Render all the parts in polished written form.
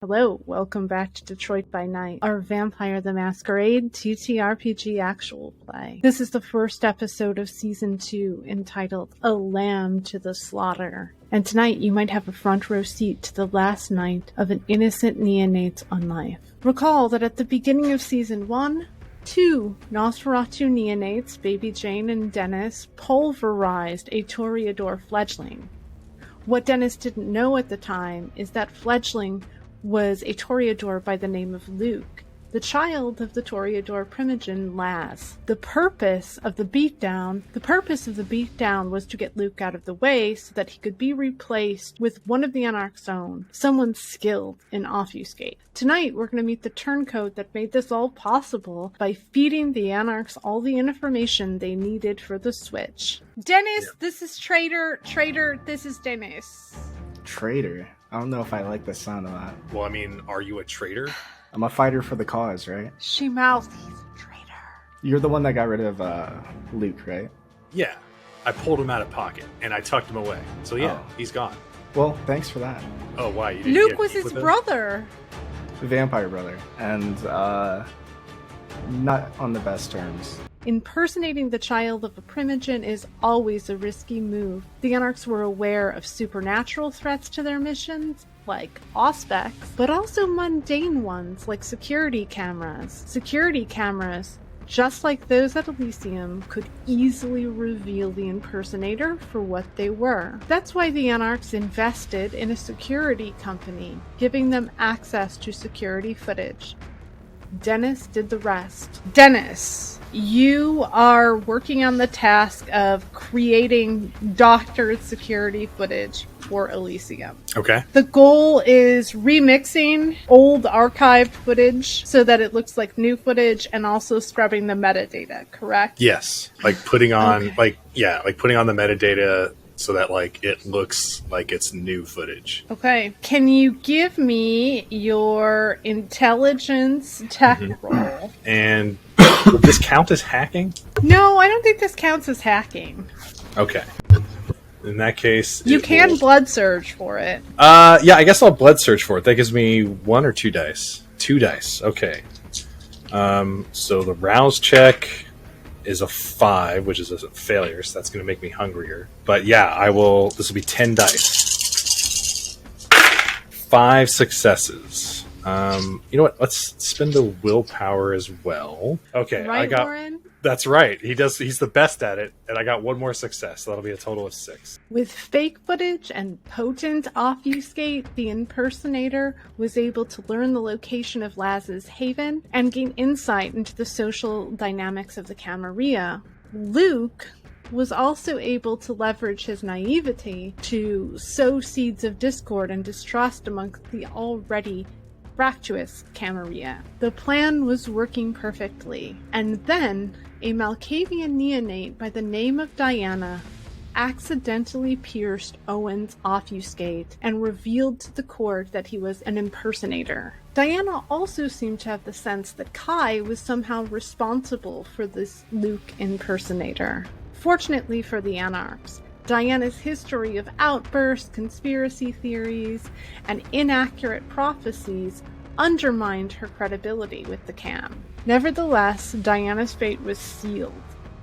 Hello, welcome back to Detroit by Night, our Vampire the Masquerade TTRPG actual play. This is the first episode of Season 2, entitled A Lamb to the Slaughter. And tonight you might have a front row seat to the last night of an innocent neonate's unlife. Recall that at the beginning of Season 1, two Nosferatu neonates, Baby Jane and Dennis, pulverized a Toreador fledgling. What Dennis didn't know at the time is that fledgling was a Toreador by the name of Luke, the child of the Toreador primogen Laz. The purpose of the beatdown was to get Luke out of the way so that he could be replaced with one of the Anarchs' own, someone skilled in obfuscate. Tonight, we're going to meet the turncoat that made this all possible by feeding the Anarchs all the information they needed for the switch. Dennis, This is Traitor. Traitor, this is Dennis. Traitor? I don't know if I like the sound of that. Well, I mean, are you a traitor? I'm a fighter for the cause, right? She mouthed, he's a traitor. You're the one that got rid of Luke, right? Yeah. I pulled him out of pocket, and I tucked him away. So yeah, He's gone. Well, thanks for that. Oh, why? You didn't Luke was his brother. The vampire brother. And, not on the best terms. Impersonating the child of a primogen is always a risky move. The Anarchs were aware of supernatural threats to their missions, like auspex, but also mundane ones like security cameras. Security cameras, just like those at Elysium, could easily reveal the impersonator for what they were. That's why the Anarchs invested in a security company, giving them access to security footage. Dennis did the rest. Dennis, you are working on the task of creating doctored security footage for Elysium. Okay. The goal is remixing old archived footage so that it looks like new footage and also scrubbing the metadata, correct? Yes. Like putting on putting on the metadata so that it looks like it's new footage. Okay. Can you give me your intelligence tech roll? And would this count as hacking? No, I don't think this counts as hacking. Okay. In that case, you can blood surge for it. Yeah, I guess I'll blood search for it. That gives me 1 or 2 dice. 2 dice. Okay. So the rouse check is a 5, which is a failure, so that's going to make me hungrier. But yeah, I will. This will be 10 dice. 5 successes. You know what? Let's spend the willpower as well. Okay, right, I got. Warren? That's right. He's the best at it, and I got 1 more success. So that'll be a total of 6. With fake footage and potent obfuscate, the impersonator was able to learn the location of Laz's haven and gain insight into the social dynamics of the Camarilla. Luke was also able to leverage his naivety to sow seeds of discord and distrust amongst the already fractious Camarilla. The plan was working perfectly, and then a Malkavian neonate by the name of Diana accidentally pierced Owen's obfuscate and revealed to the court that he was an impersonator. Diana also seemed to have the sense that Kai was somehow responsible for this Luke impersonator. Fortunately for the Anarchs, Diana's history of outbursts, conspiracy theories, and inaccurate prophecies undermined her credibility with the Cam. Nevertheless, Diana's fate was sealed.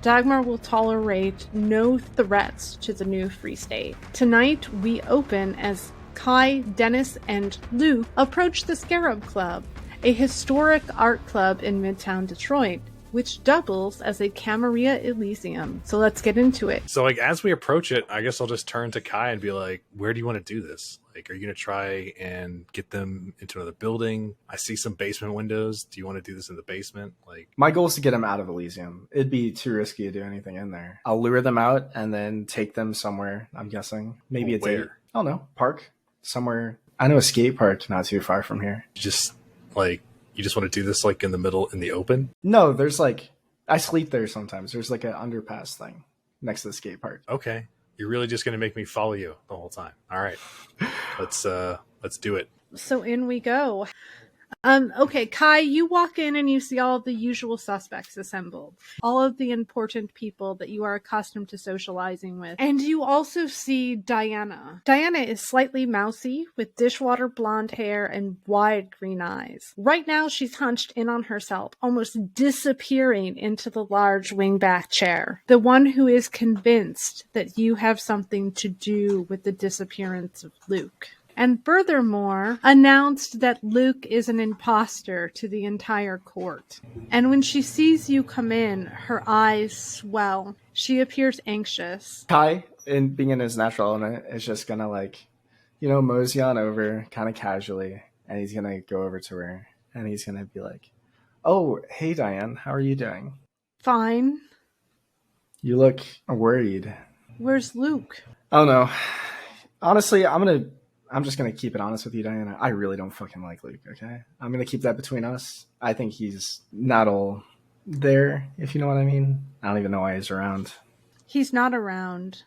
Dagmar will tolerate no threats to the new Free State. Tonight, we open as Kai, Dennis, and Luke approach the Scarab Club, a historic art club in Midtown Detroit, which doubles as a Camarilla Elysium. So let's get into it. So as we approach it, I guess I'll just turn to Kai and be like, where do you want to do this? Are you going to try and get them into another building? I see some basement windows. Do you want to do this in the basement? My goal is to get them out of Elysium. It'd be too risky to do anything in there. I'll lure them out and then take them somewhere, I'm guessing. Maybe it's where? I don't know, park somewhere. I know a skate park not too far from here. You just want to do this in the middle, in the open? No, there's I sleep there sometimes. There's an underpass thing next to the skate park. Okay. You're really just going to make me follow you the whole time. All right. Let's do it. So in we go. Okay, Kai, you walk in and you see all of the usual suspects assembled. All of the important people that you are accustomed to socializing with. And you also see Diana. Diana is slightly mousy, with dishwater blonde hair and wide green eyes. Right now, she's hunched in on herself, almost disappearing into the large wingback chair. The one who is convinced that you have something to do with the disappearance of Luke. And furthermore, announced that Luke is an imposter to the entire court. And when she sees you come in, her eyes swell. She appears anxious. Kai, in being in his natural element, is just gonna mosey on over kind of casually, and he's gonna go over to her, and he's gonna be like, "Oh, hey Diane, how are you doing? Fine. You look worried." Where's Luke? Oh no. Honestly, I'm just gonna keep it honest with you, Diana. I really don't fucking like Luke, okay? I'm gonna keep that between us. I think he's not all there, if you know what I mean. I don't even know why he's around. He's not around.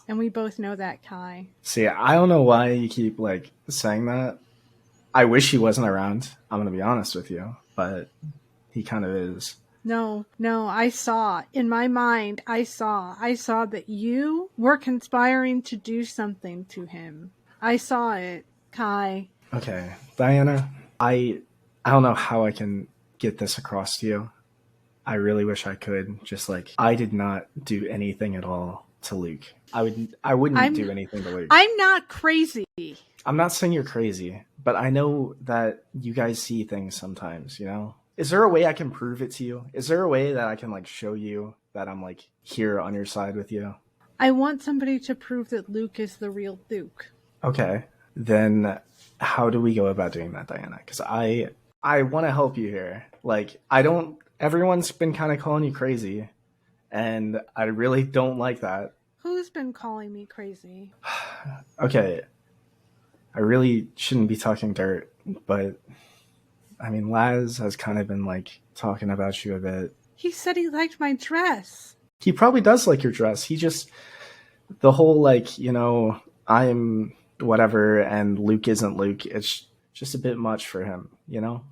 And we both know that, Kai. See, I don't know why you keep saying that. I wish he wasn't around. I'm gonna be honest with you, but he kind of is. No, I saw. In my mind, I saw that you were conspiring to do something to him. I saw it, Kai. Okay, Diana, I don't know how I can get this across to you. I really wish I could. Just I did not do anything at all to Luke. I wouldn't do anything to Luke. I'm not crazy. I'm not saying you're crazy, but I know that you guys see things sometimes, you know? Is there a way I can prove it to you? Is there a way that I can show you that I'm here on your side with you? I want somebody to prove that Luke is the real Luke. Okay, then how do we go about doing that, Diana? Because I want to help you here. Everyone's been kind of calling you crazy, and I really don't like that. Who's been calling me crazy? Okay, I really shouldn't be talking dirt, but I mean, Laz has kind of been talking about you a bit. He said he liked my dress. He probably does like your dress. He just, the whole I'm whatever and Luke isn't Luke, it's just a bit much for him, you know?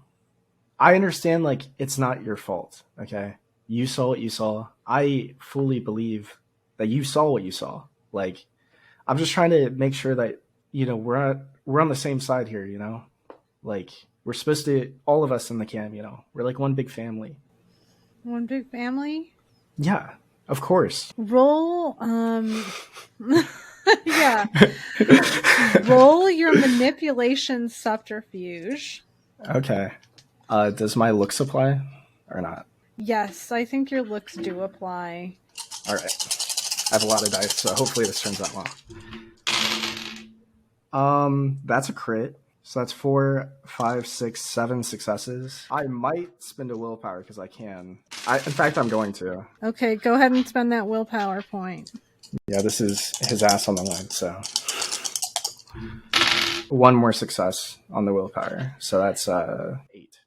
I understand it's not your fault, okay? You saw what you saw. I fully believe that you saw what you saw. I'm just trying to make sure that, we're on the same side here, you know? We're supposed to, all of us in the camp, we're one big family. One big family? Yeah, of course. Roll, yeah. Roll your manipulation subterfuge. Okay. Does my looks apply or not? Yes, I think your looks do apply. All right. I have a lot of dice, so hopefully this turns out well. That's a crit. So that's 4, 5, 6, 7 successes. I might spend a willpower because I can. In fact, I'm going to. Okay, go ahead and spend that willpower point. Yeah, this is his ass on the line, so. One more success on the willpower. So that's 8.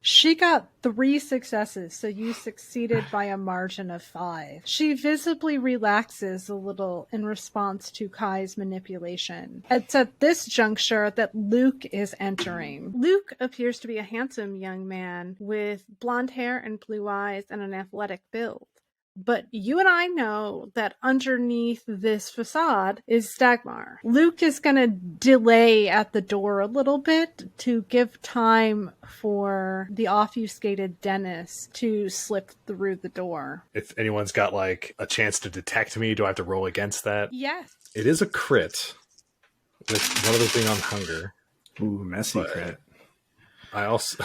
She got 3 successes, so you succeeded by a margin of 5. She visibly relaxes a little in response to Kai's manipulation. It's at this juncture that Luke is entering. Luke appears to be a handsome young man with blonde hair and blue eyes and an athletic build. But you and I know that underneath this facade is Stagmar. Luke is going to delay at the door a little bit to give time for the obfuscated Dennis to slip through the door. If anyone's got a chance to detect me, do I have to roll against that? Yes. It is a crit with one of those being on hunger. Ooh, messy crit. I also...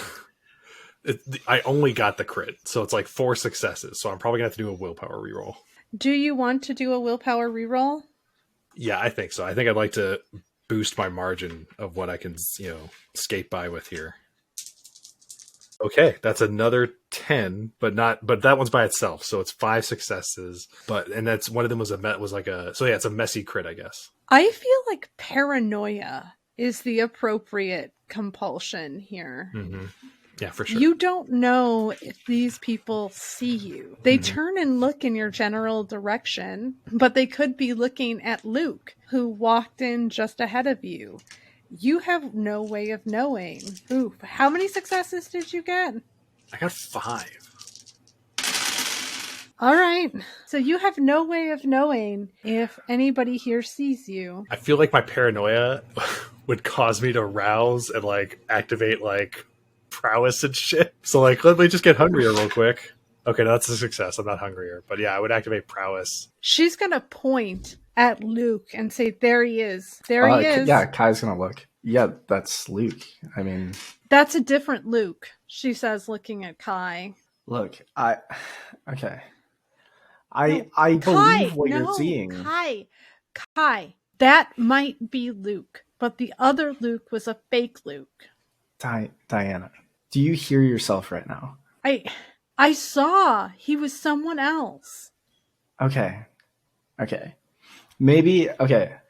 I only got the crit, so it's 4 successes. So I'm probably going to have to do a willpower reroll. Do you want to do a willpower reroll? Yeah, I think so. I think I'd like to boost my margin of what I can, skate by with here. Okay, that's another 10, but that one's by itself, so it's 5 successes. And that's one of them it's a messy crit, I guess. I feel like paranoia is the appropriate compulsion here. Mm-hmm. Yeah, for sure. You don't know if these people see you. They turn and look in your general direction, but they could be looking at Luke, who walked in just ahead of you. You have no way of knowing. Ooh, how many successes did you get? I got 5. All right. So you have no way of knowing if anybody here sees you. I feel like my paranoia would cause me to rouse and like activate like prowess and shit. So like, let me just get hungrier real quick. Okay, no, that's a success. I'm not hungrier, but yeah, I would activate prowess. She's gonna point at Luke and say, "There he is. There he is." Yeah, Kai's gonna look. Yeah, that's Luke. I mean, that's a different Luke. She says, looking at Kai. Look, okay. I believe what you're seeing. Kai, that might be Luke, but the other Luke was a fake Luke. Diana, do you hear yourself right now? I saw he was someone else. Okay. Maybe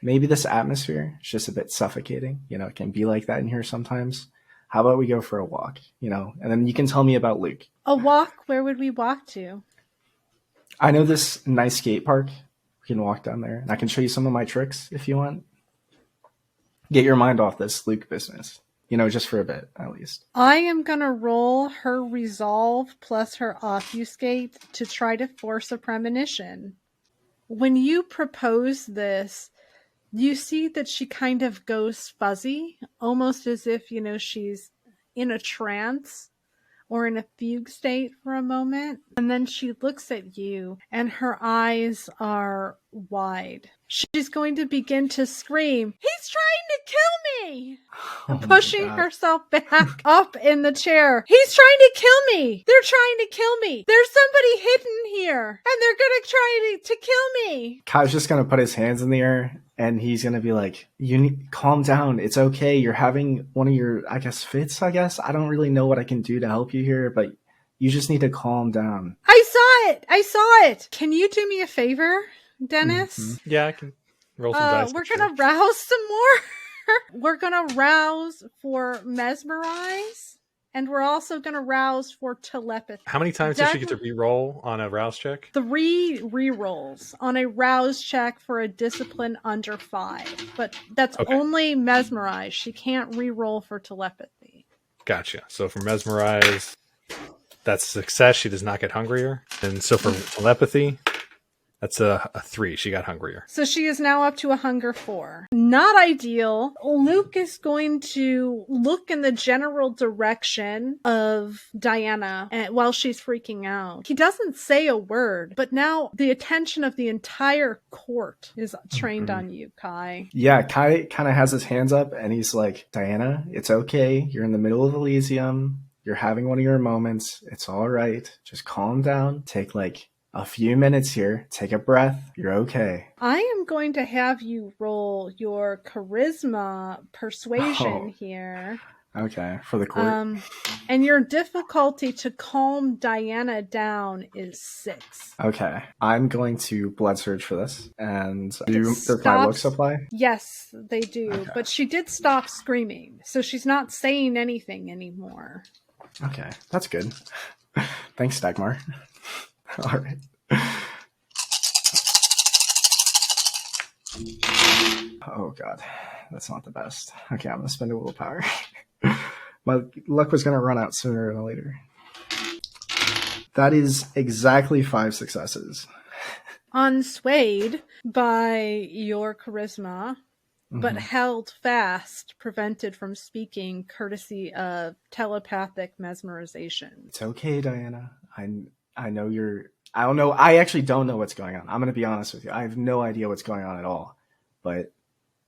this atmosphere is just a bit suffocating. It can be like that in here sometimes. How about we go for a walk, and then you can tell me about Luke. A walk? Where would we walk to? I know this nice skate park. We can walk down there, and I can show you some of my tricks if you want. Get your mind off this Luke business, just for a bit, at least. I am going to roll her resolve plus her obfuscate to try to force a premonition. When you propose this, you see that she kind of goes fuzzy, almost as if, she's in a trance or in a fugue state for a moment. And then she looks at you and her eyes are wide. She's going to begin to scream, "He's trying to kill me!" Pushing herself back up in the chair. "He's trying to kill me! They're trying to kill me! There's somebody hidden here! And they're gonna try to kill me!" Kai's just gonna put his hands in the air and he's gonna be like, calm down. It's okay. You're having one of your, fits, I guess. I don't really know what I can do to help you here, but you just need to calm down. I saw it! Can you do me a favor, Dennis? Mm-hmm. Yeah, I can roll some dice. We're gonna rouse some more. We're gonna rouse for mesmerize, and we're also gonna rouse for telepathy. How many times does she get to re-roll on a rouse check? 3 re-rolls on a rouse check for a discipline under 5, but that's only mesmerize. She can't re-roll for telepathy. Gotcha. So for mesmerize, that's a success. She does not get hungrier, and so for telepathy, that's a 3. She got hungrier. So she is now up to a hunger 4. Not ideal. Luke is going to look in the general direction of Diana while she's freaking out. He doesn't say a word, but now the attention of the entire court is trained on you, Kai. Yeah, Kai kind of has his hands up and he's like, "Diana, it's okay. You're in the middle of Elysium. You're having one of your moments. It's all right. Just calm down. Take a few minutes here. Take a breath. You're okay." I am going to have you roll your charisma persuasion here. Okay, for the court. And your difficulty to calm Diana down is 6. Okay, I'm going to blood surge for this. And does my looks apply? Yes, they do. Okay. But she did stop screaming, so she's not saying anything anymore. Okay, that's good. Thanks, Dagmar. All right. Oh god, that's not the best. Okay, I'm gonna spend a little power. My luck was gonna run out sooner than later. That is exactly 5 successes. Unswayed by your charisma, but held fast, prevented from speaking, courtesy of telepathic mesmerization. It's okay, Diana. I know you're... I don't know. I actually don't know what's going on. I'm going to be honest with you. I have no idea what's going on at all. But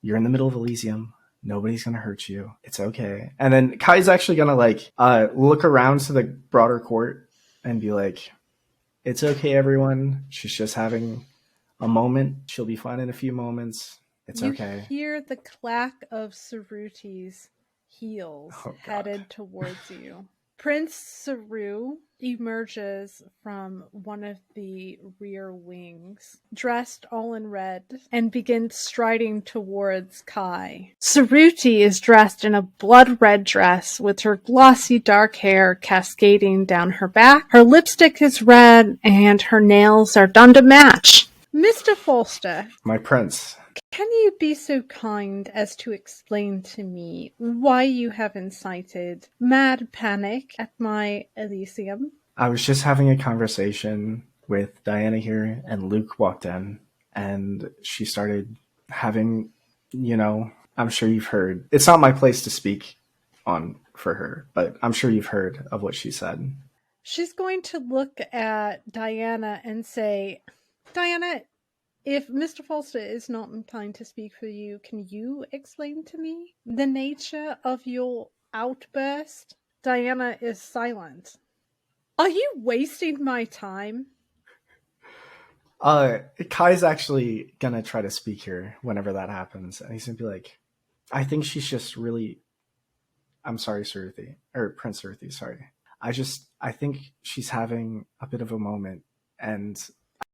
you're in the middle of Elysium. Nobody's going to hurt you. It's okay. And then Kai's actually going to look around to the broader court and be like, "It's okay, everyone. She's just having a moment. She'll be fine in a few moments. It's okay." You hear the clack of Ceruti's heels headed towards you. Prince Saru emerges from one of the rear wings, dressed all in red, and begins striding towards Kai. Ceruti is dressed in a blood-red dress with her glossy dark hair cascading down her back. Her lipstick is red, and her nails are done to match. Mr. Falster. My prince. Can you be so kind as to explain to me why you have incited mad panic at my Elysium? I was just having a conversation with Diana here, and Luke walked in, and she started having, I'm sure you've heard. It's not my place to speak on for her, but I'm sure you've heard of what she said. She's going to look at Diana and say, Diana, if Mr. Falster is not inclined to speak for you, can you explain to me the nature of your outburst? Diana is silent. Are you wasting my time? Kai's actually gonna try to speak here whenever that happens, and he's gonna be like, I think she's just really, I'm sorry, Sir Ruthie, or Prince Ruthie, sorry. I think she's having a bit of a moment, and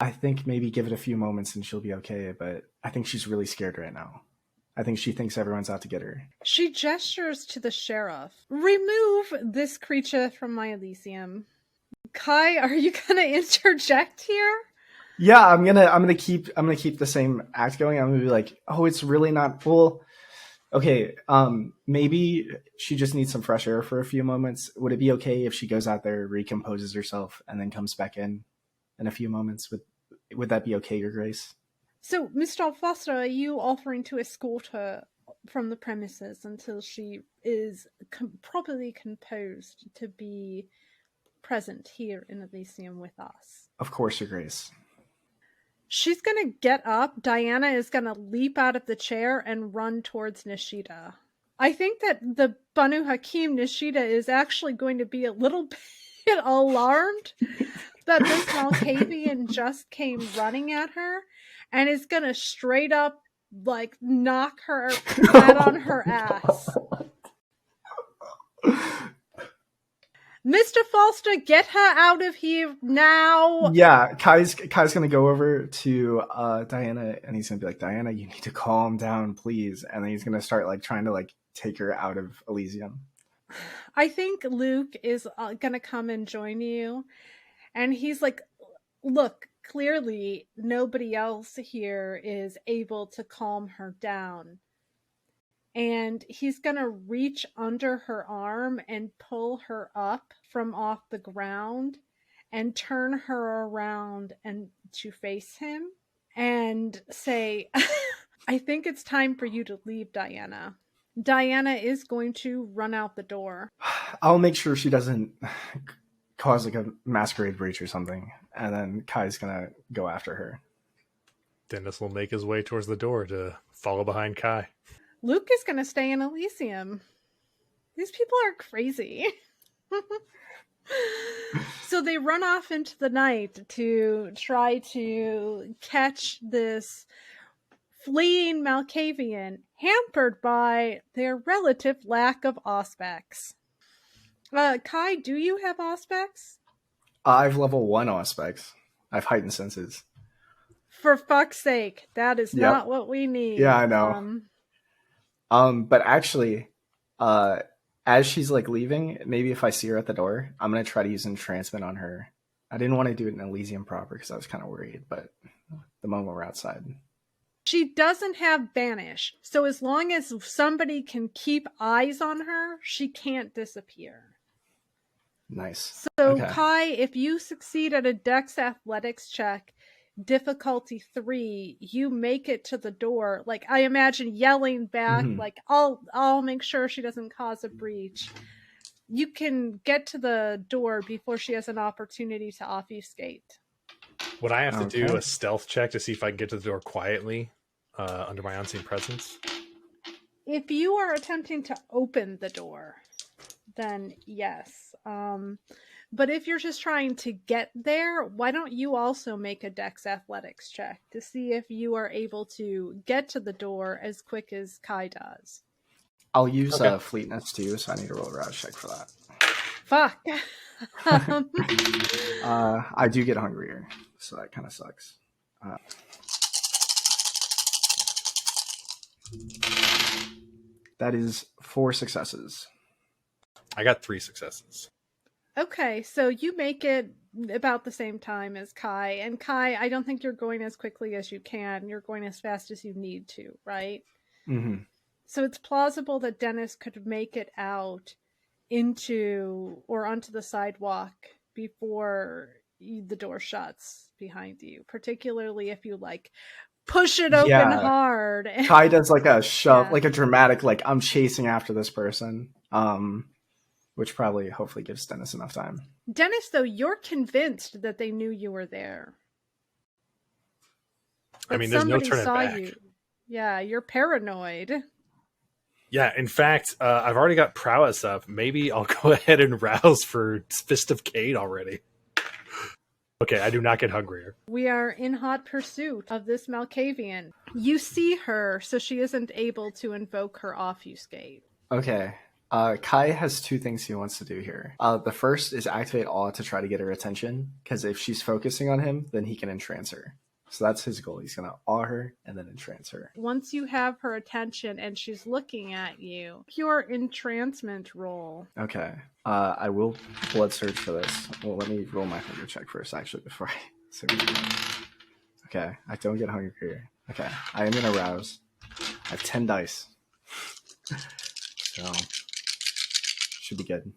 I think maybe give it a few moments and she'll be okay, but I think she's really scared right now. I think she thinks everyone's out to get her. She gestures to the sheriff. Remove this creature from my Elysium. Kai, are you gonna interject here? Yeah, I'm gonna keep the same act going. I'm gonna be like, oh, it's really not full. Okay, maybe she just needs some fresh air for a few moments. Would it be okay if she goes out there, recomposes herself, and then comes back in a few moments? Would that be okay, Your Grace? So, Mr. Foster, are you offering to escort her from the premises until she is properly composed to be present here in Elysium with us? Of course, Your Grace. She's gonna get up. Diana is gonna leap out of the chair and run towards Nishida. I think that the Banu Hakim Nishida is actually going to be a little bit alarmed that this Malkavian just came running at her and is gonna straight up like knock her flat on her ass. Mr. Falster, get her out of here now! Yeah, Kai's gonna go over to Diana, and he's gonna be like, Diana, you need to calm down, please. And then he's gonna start like trying to like take her out of Elysium. I think Luke is gonna come and join you, and he's like, look, clearly nobody else here is able to calm her down. And he's going to reach under her arm and pull her up from off the ground and turn her around and to face him and say, I think it's time for you to leave, Diana. Diana is going to run out the door. I'll make sure she doesn't cause like a masquerade breach or something. And then Kai's going to go after her. Dennis will make his way towards the door to follow behind Kai. Luke is going to stay in Elysium. These people are crazy. So they run off into the night to try to catch this fleeing Malkavian, hampered by their relative lack of auspex. Kai, do you have auspex? I've level 1 auspex. I've heightened senses. For fuck's sake, that is not what we need. Yeah, I know. But actually, as she's like leaving, maybe if I see her at the door, I'm gonna try to use entrancement on her. I didn't want to do it in Elysium proper because I was kind of worried, but the moment we're outside. She doesn't have banish, so as long as somebody can keep eyes on her, she can't disappear. Nice. So okay. Kai, if you succeed at a Dex Athletics check, difficulty 3, you make it to the door. Like, I imagine yelling back, like, I'll make sure she doesn't cause a breach. You can get to the door before she has an opportunity to obfuscate. Would I have to do a stealth check to see if I can get to the door quietly under my unseen presence? If you are attempting to open the door, then yes. But if you're just trying to get there, why don't you also make a Dex Athletics check to see if you are able to get to the door as quick as Kai does? I'll use fleetness too, so I need to roll a rouse check for that. Fuck. I do get hungrier, so that kind of sucks. That is 4 successes. I got 3 successes. Okay, so you make it about the same time as Kai. And Kai, I don't think you're going as quickly as you can. You're going as fast as you need to, right? Mm-hmm. So it's plausible that Dennis could make it out onto the sidewalk before the door shuts behind you, particularly if you like push it open hard. Kai does like a shove, Yeah. like a dramatic, like I'm chasing after this person, which probably hopefully gives Dennis enough time. Dennis, though, you're convinced that they knew you were there. I mean, there's no turning back. You. Yeah, you're paranoid. Yeah, in fact, I've already got prowess up. Maybe I'll go ahead and rouse for Fist of Cain already. Okay, I do not get hungrier. We are in hot pursuit of this Malkavian. You see her, so she isn't able to invoke her obfuscate. Okay. Kai has two things he wants to do here. The first is activate awe to try to get her attention, because if she's focusing on him, then he can entrance her. So that's his goal. He's going to awe her and then entrance her. Once you have her attention and she's looking at you, pure entrancement roll. Okay. I will blood search for this. Well, let me roll my hunger check first, actually, before I say okay, I don't get hungry here. Okay, I am going to rouse. I have 10 dice. So, should be good.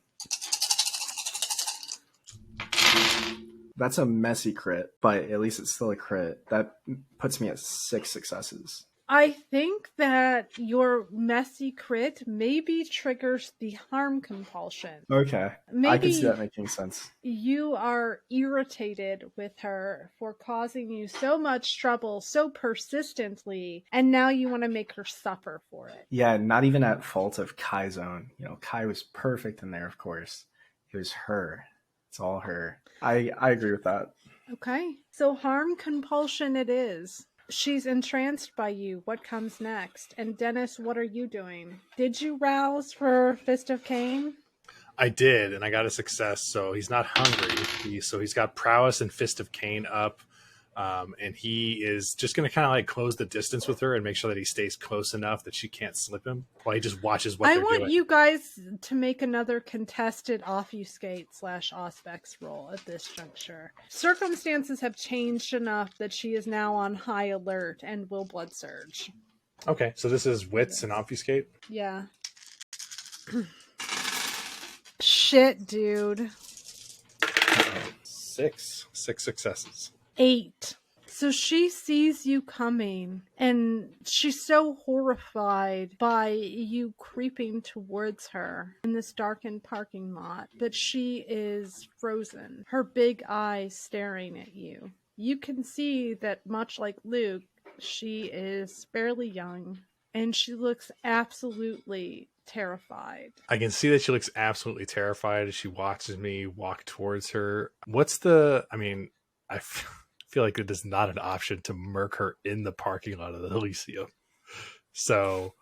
That's a messy crit, but at least it's still a crit. That puts me at 6 successes. I think that your messy crit maybe triggers the harm compulsion. Okay. Maybe I can see that making sense. You are irritated with her for causing you so much trouble so persistently, and now you want to make her suffer for it. Yeah, not even at fault of Kai's own. You know, Kai was perfect in there, of course. It was her. It's all her. I agree with that. Okay. So harm compulsion it is. She's entranced by you. What comes next? And Dennis, what are you doing? Did you rouse for Fist of Cain? I did, and I got a success, so he's not hungry. So he's got prowess and Fist of Cain up, and he is just going to kind of like close the distance with her and make sure that he stays close enough that she can't slip him while he just watches what they're doing. I want you guys to make another contested obfuscate/auspex roll at this juncture. Circumstances have changed enough that she is now on high alert and will blood surge. Okay, so this is wits and obfuscate? Yeah. Shit, dude. 6 successes. 8. So she sees you coming, and she's so horrified by you creeping towards her in this darkened parking lot that she is frozen, her big eyes staring at you. You can see that, much like Luke, she is fairly young, and she looks absolutely terrified. I can see that she looks absolutely terrified as she watches me walk towards her. I feel like it is not an option to murk her in the parking lot of the Elysium. So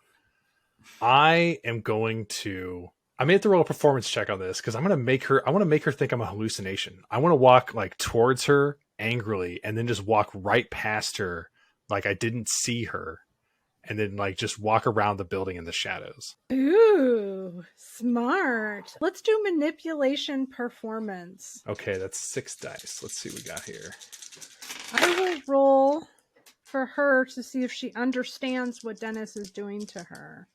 I am going to... I may have to roll a performance check on this because I want to make her think I'm a hallucination. I want to walk like towards her angrily and then just walk right past her like I didn't see her, and then like just walk around the building in the shadows. Ooh, smart. Let's do manipulation performance. Okay, that's 6 dice. Let's see what we got here. I will roll for her to see if she understands what Dennis is doing to her.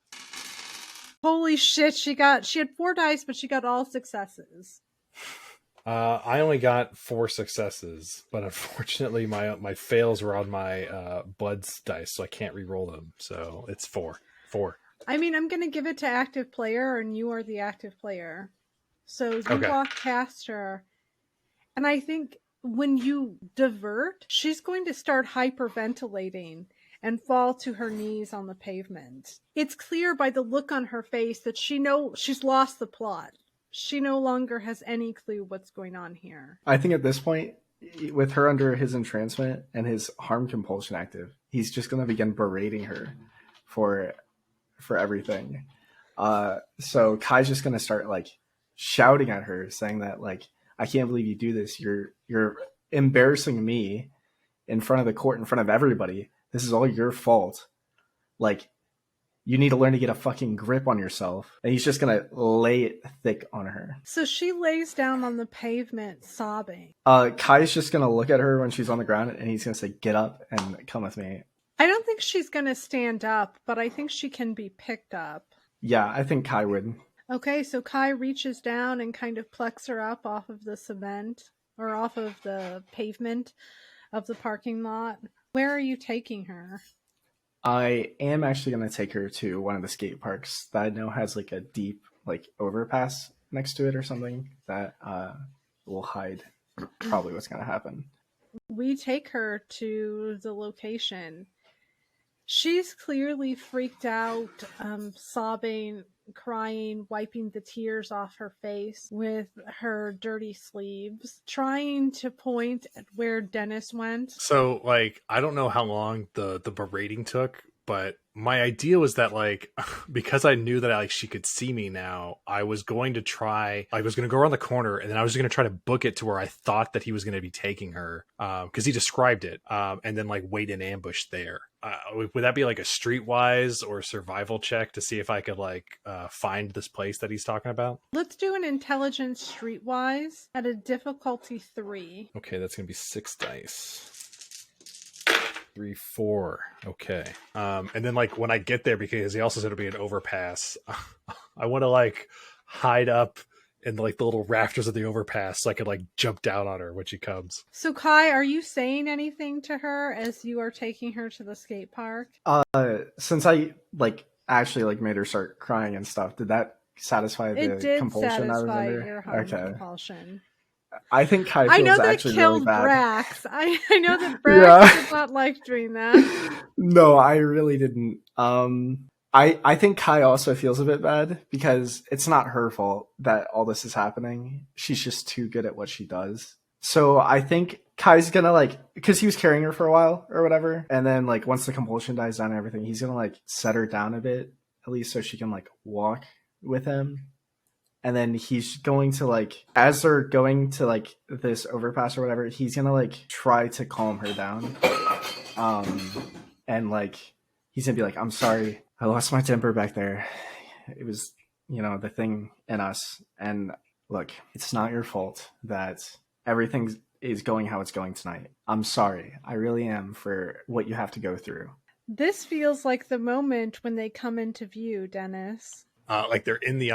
Holy shit, she had 4 dice, but she got all successes. I only got 4 successes, but unfortunately my fails were on my Bloods dice, so I can't re-roll them. So it's 4. I mean, I'm going to give it to active player, and you are the active player. So you walk past her, and I think when you divert, she's going to start hyperventilating and fall to her knees on the pavement. It's clear by the look on her face that she's lost the plot. She no longer has any clue what's going on here. I think at this point, with her under his entrancement and his harm compulsion active, he's just going to begin berating her for everything. So Kai's just going to start like shouting at her, saying that like, I can't believe you do this. You're embarrassing me in front of the court, in front of everybody. This is all your fault. Like, You need to learn to get a fucking grip on yourself. And he's just gonna lay it thick on her. So she lays down on the pavement sobbing. Kai's just gonna look at her when she's on the ground, and he's gonna say, "Get up and come with me." I don't think she's going to stand up, but I think she can be picked up. Yeah, I think Kai would. Okay, so Kai reaches down and kind of plucks her up off of the cement, or off of the pavement of the parking lot. Where are you taking her? I am actually going to take her to one of the skate parks that I know has like a deep like overpass next to it or something that will hide probably what's going to happen. We take her to the location. She's clearly freaked out, sobbing, crying, wiping the tears off her face with her dirty sleeves, trying to point at where Dennis went. So, like, I don't know how long the berating took, but my idea was that, like, because I knew that like she could see me now, I was going to go around the corner, and then I was going to try to book it to where I thought that he was going to be taking her, because he described it, and then like wait in ambush there. Would that be like a streetwise or survival check to see if I could like find this place that he's talking about? Let's do an intelligence streetwise at a difficulty 3. Okay, that's going to be 6 dice. 3, 4. Okay. And then like when I get there, because he also said it'll be an overpass, I want to like hide up in like the little rafters of the overpass so I could like jump down on her when she comes. So Kai, are you saying anything to her as you are taking her to the skate park? Since I like actually like made her start crying and stuff, did that satisfy the compulsion I was under? Your heart compulsion. I think Kai feels actually really bad. Brax. I know that Brax did not like doing that. No, I really didn't. I think Kai also feels a bit bad because it's not her fault that all this is happening. She's just too good at what she does. So I think Kai's gonna like, because he was carrying her for a while or whatever, and then like once the compulsion dies down and everything, he's gonna like set her down a bit, at least so she can like walk with him. And then he's going to like, as they're going to like this overpass or whatever, he's gonna like try to calm her down. And like, he's gonna be like, "I'm sorry, I lost my temper back there. It was, the thing in us. And look, it's not your fault that everything is going how it's going tonight. I'm sorry. I really am for what you have to go through." This feels like the moment when they come into view, Dennis. Like they're in the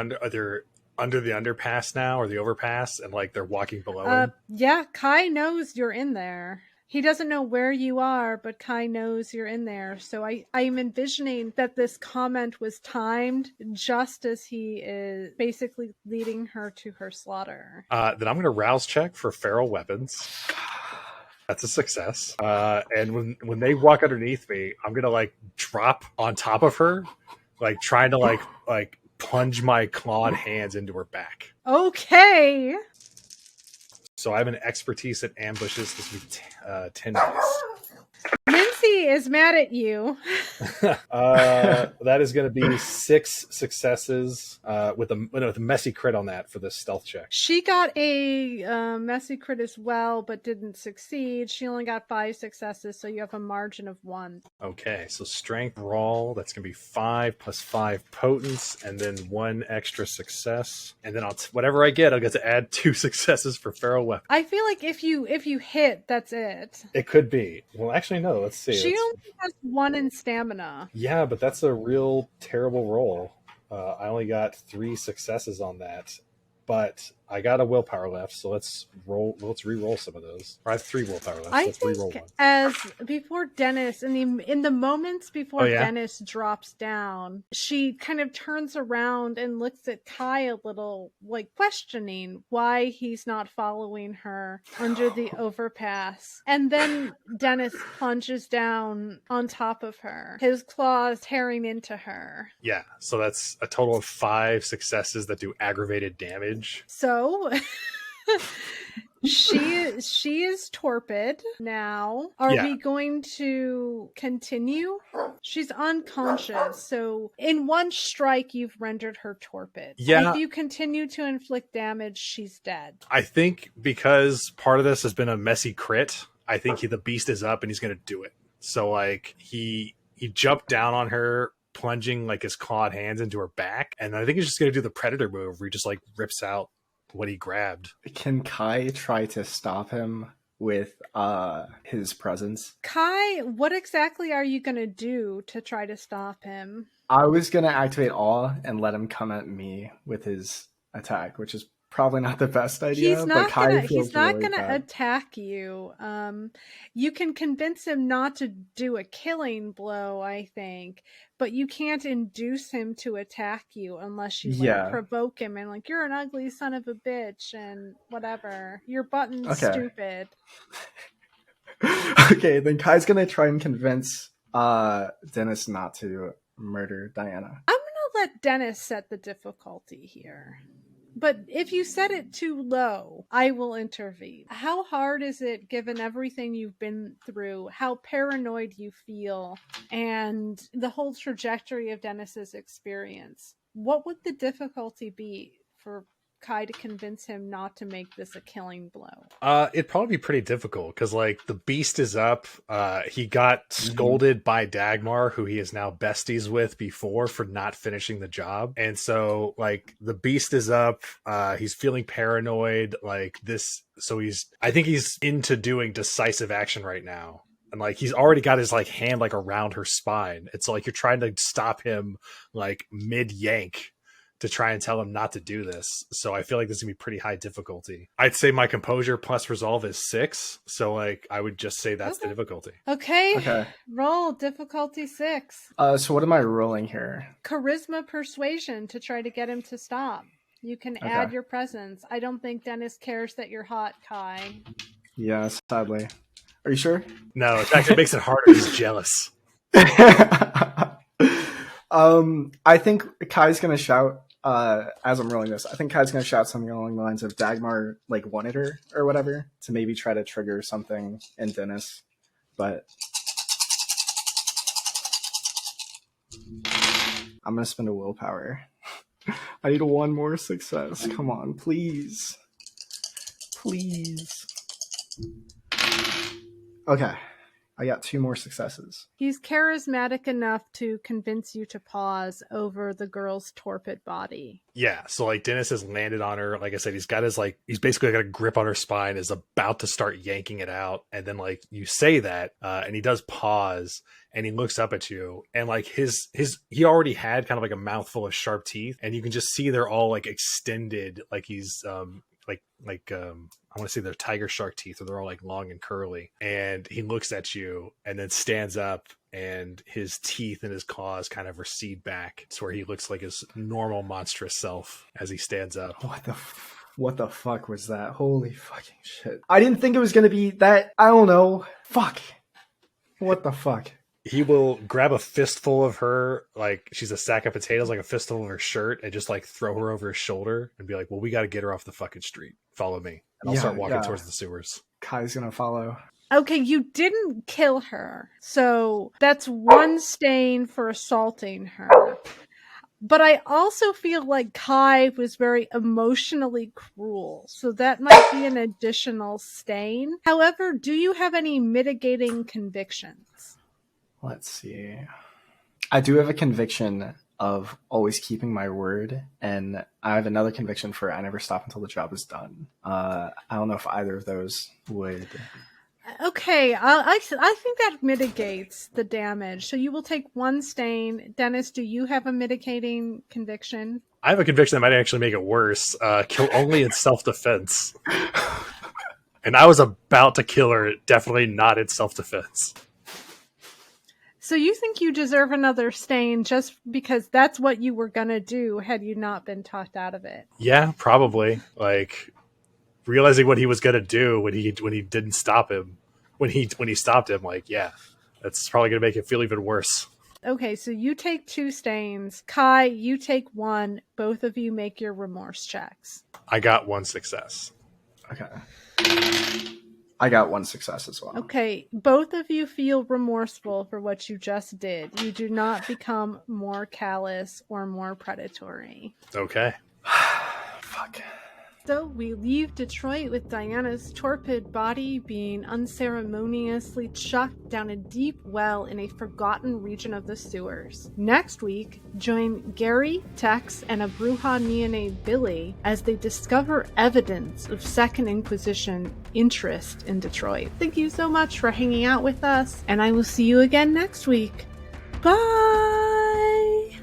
under the underpass now, or the overpass, and like they're walking below him. Yeah, Kai knows you're in there. He doesn't know where you are, but Kai knows you're in there. So I'm envisioning that this comment was timed just as he is basically leading her to her slaughter. Then I'm going to rouse check for feral weapons. That's a success. And when they walk underneath me, I'm going to like drop on top of her, like trying to like plunge my clawed hands into her back. Okay. So I have an expertise at ambushes. This will be 10 dice. Mincy is mad at you. That is going to be 6 successes with a messy crit on that for the stealth check. She got a messy crit as well, but didn't succeed. She only got 5 successes, so you have a margin of 1. Okay, so strength roll, that's going to be 5 plus 5 potence, and then 1 extra success. And then whatever I get, I'll get to add 2 successes for feral weapon. I feel like if you hit, that's it. It could be. Well, actually, no. Let's see. She only has 1 in stamina. Yeah, but that's a real terrible roll. I only got 3 successes on that, but I got a willpower left, so let's re-roll some of those. Or I have 3 willpower left. I let's think re-roll 1. as before Dennis, in the moments before yeah? Dennis drops down, she kind of turns around and looks at Kai a little, like questioning why he's not following her under the overpass. And then Dennis plunges down on top of her, his claws tearing into her. Yeah, so that's a total of 5 successes that do aggravated damage. So she is torpid now. Are we going to continue? She's unconscious, so in 1 strike you've rendered her torpid. Yeah. If you continue to inflict damage, she's dead. I think because part of this has been a messy crit, I think the beast is up and he's going to do it. So like he jumped down on her, plunging like his clawed hands into her back, and I think he's just gonna do the predator move where he just like rips out what he grabbed. Can Kai try to stop him with his presence? Kai, what exactly are you going to do to try to stop him? I was going to activate awe and let him come at me with his attack, which is probably not the best idea. He's not really gonna attack you. You can convince him not to do a killing blow, I think, but you can't induce him to attack you unless you provoke him and like, you're an ugly son of a bitch and whatever. Your button's stupid. Okay, then Kai's gonna try and convince Dennis not to murder Diana. I'm gonna let Dennis set the difficulty here. But if you set it too low, I will intervene. How hard is it, given everything you've been through, how paranoid you feel, and the whole trajectory of Dennis's experience? What would the difficulty be for Kai to convince him not to make this a killing blow? It'd probably be pretty difficult because like the beast is up. He got scolded by Dagmar, who he is now besties with before, for not finishing the job, and so like the beast is up. He's feeling paranoid like this, so I think he's into doing decisive action right now. And like he's already got his like hand like around her spine. It's like you're trying to stop him like mid yank to try and tell him not to do this. So I feel like this is gonna be pretty high difficulty. I'd say my composure plus resolve is 6. So like I would just say that's the difficulty. Okay. Roll difficulty 6. So what am I rolling here? Charisma persuasion to try to get him to stop. You can add your presence. I don't think Dennis cares that you're hot, Kai. Yeah, sadly. Are you sure? No, in fact, it makes it harder. He's jealous. I think Kai's gonna shout as I'm rolling this. I think Kai's gonna shout something along the lines of Dagmar like wanted her or whatever to maybe try to trigger something in Dennis. But I'm gonna spend a willpower. I need one more success. Come on, please. Please. Okay. I got 2 more successes. He's charismatic enough to convince you to pause over the girl's torpid body. Yeah, so like Dennis has landed on her. Like I said, he's basically got a grip on her spine, is about to start yanking it out. And then like you say that, and he does pause and he looks up at you, and like he already had kind of like a mouthful of sharp teeth, and you can just see they're all like extended, like he's I want to say they're tiger shark teeth, or they're all like long and curly. And he looks at you and then stands up, and his teeth and his claws kind of recede back to where he looks like his normal monstrous self as he stands up. What the fuck was that? Holy fucking shit. I didn't think it was going to be that. I don't know. Fuck. What the fuck? He will grab a fistful of her, like she's a sack of potatoes, like a fistful of her shirt, and just like throw her over his shoulder and be like, well, we got to get her off the fucking street. Follow me. And I'll start walking towards the sewers. Kai's going to follow. Okay, you didn't kill her. So that's 1 stain for assaulting her. But I also feel like Kai was very emotionally cruel. So that might be an additional stain. However, do you have any mitigating convictions? Let's see. I do have a conviction of always keeping my word, and I have another conviction for I never stop until the job is done. I don't know if either of those would... Okay, I think that mitigates the damage. So you will take 1 stain. Dennis, do you have a mitigating conviction? I have a conviction that might actually make it worse. Kill only in self-defense. And I was about to kill her, definitely not in self-defense. So you think you deserve another stain just because that's what you were going to do had you not been talked out of it? Yeah, probably. Like, realizing what he was going to do when he didn't stop him. When he stopped him, like, yeah, that's probably going to make it feel even worse. Okay, so you take 2 stains. Kai, you take 1. Both of you make your remorse checks. I got 1 success. Okay. I got 1 success as well. Okay, both of you feel remorseful for what you just did. You do not become more callous or more predatory. Okay. Fuck. So we leave Detroit with Diana's torpid body being unceremoniously chucked down a deep well in a forgotten region of the sewers. Next week, join Gary, Tex, and a Bruja neonate Billy as they discover evidence of Second Inquisition interest in Detroit. Thank you so much for hanging out with us, and I will see you again next week. Bye!